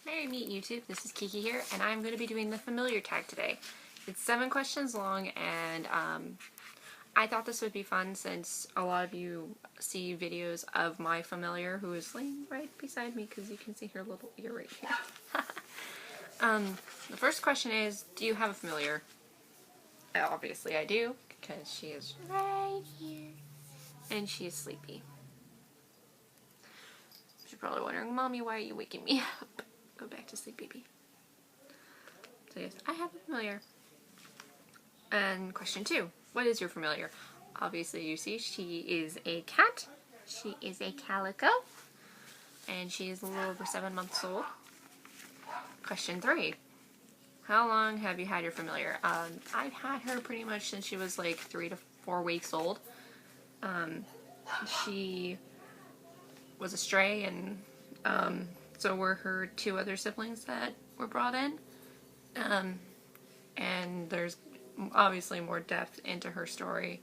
Merry meet YouTube, this is Kiki here, and I'm going to be doing the familiar tag today. It's 7 questions long, and I thought this would be fun since a lot of you see videos of my familiar who is laying right beside me because you can see her little ear right here. The first question is, do you have a familiar? Obviously I do, because she is right here, and she is sleepy. She's probably wondering, Mommy, why are you waking me up? Go back to sleep, baby. So yes, I have a familiar. And question 2, what is your familiar? Obviously you see she is a cat. She is a calico. And she is a little over 7 months old. Question 3, how long have you had your familiar? I've had her pretty much since she was like 3 to 4 weeks old. She was a stray, and so were her 2 other siblings that were brought in. And there's obviously more depth into her story.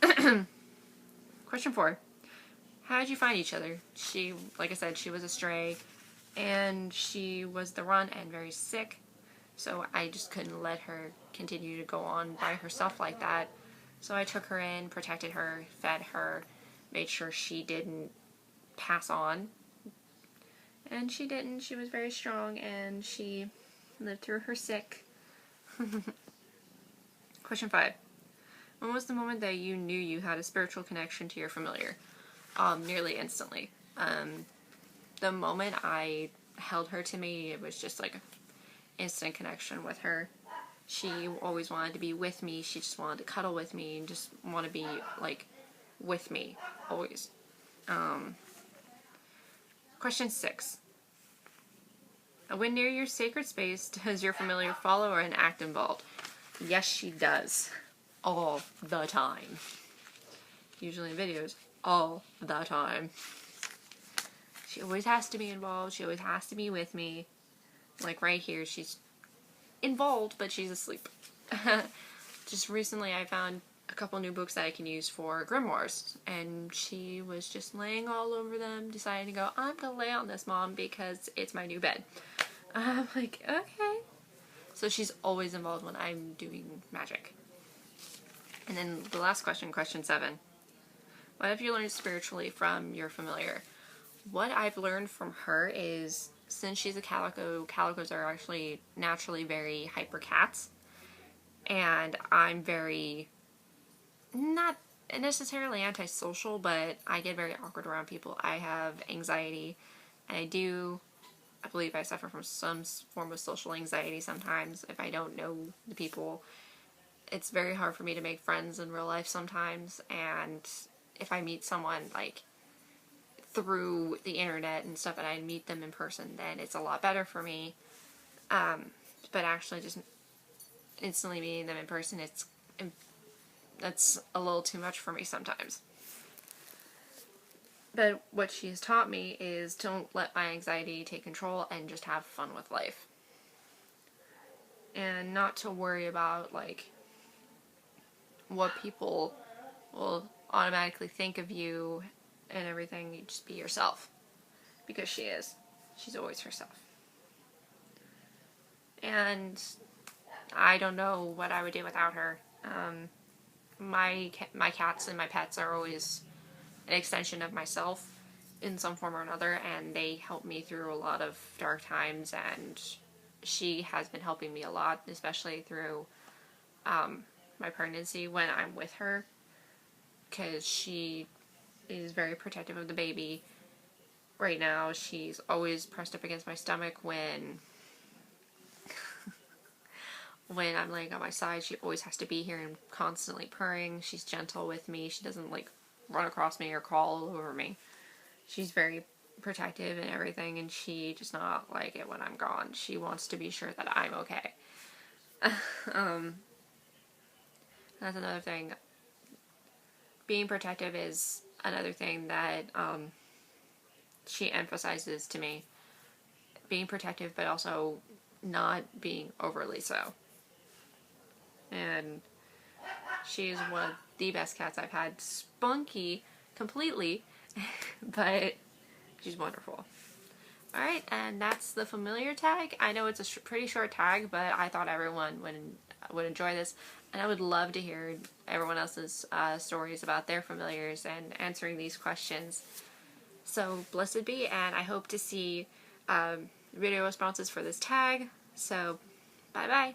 Question 4. How did you find each other? She, like I said, she was a stray, and she was the runt and very sick, so I just couldn't let her continue to go on by herself like that. So I took her in, protected her, fed her, made sure she didn't pass on. And she didn't. She was very strong, and she lived through her sick. Question 5. When was the moment that you knew you had a spiritual connection to your familiar? Nearly instantly. The moment I held her to me, it was just like an instant connection with her. She always wanted to be with me. She just wanted to cuddle with me and just want to be like with me always. Question 6. When near your sacred space, does your familiar follow or an act involved? Yes, she does. All the time. Usually in videos, all the time. She always has to be involved. She always has to be with me. Like right here, she's involved, but she's asleep. Just recently I found a couple new books that I can use for grimoires, and she was just laying all over them, deciding to go, I'm gonna lay on this, Mom, because it's my new bed. I'm like, okay. So she's always involved when I'm doing magic. And then the last question, question 7. What have you learned spiritually from your familiar? What I've learned from her is, since she's a calico, calicos are actually naturally very hyper cats. And I'm very, not necessarily antisocial, but I get very awkward around people. I have anxiety, and I believe I suffer from some form of social anxiety sometimes if I don't know the people. It's very hard for me to make friends in real life sometimes, and if I meet someone like through the internet and stuff and I meet them in person, then it's a lot better for me. But actually just instantly meeting them in person, that's a little too much for me sometimes. But what she has taught me is don't let my anxiety take control and just have fun with life. And not to worry about like what people will automatically think of you and everything. You just be yourself, because she is. She's always herself. And I don't know what I would do without her. My cats and my pets are always an extension of myself in some form or another, and they help me through a lot of dark times, and she has been helping me a lot, especially through my pregnancy when I'm with her, because she is very protective of the baby. Right now, she's always pressed up against my stomach when I'm laying on my side. She always has to be here and constantly purring. She's gentle with me. She doesn't like run across me or crawl all over me. She's very protective and everything, and she does not like it when I'm gone. She wants to be sure that I'm okay. That's another thing. Being protective is another thing that she emphasizes to me. Being protective, but also not being overly so. And she is one of the best cats I've had. Spunky completely, but she's wonderful. Alright, and that's the familiar tag. I know it's a pretty short tag, but I thought everyone would enjoy this, and I would love to hear everyone else's stories about their familiars and answering these questions. So, blessed be, and I hope to see video responses for this tag. So, bye-bye.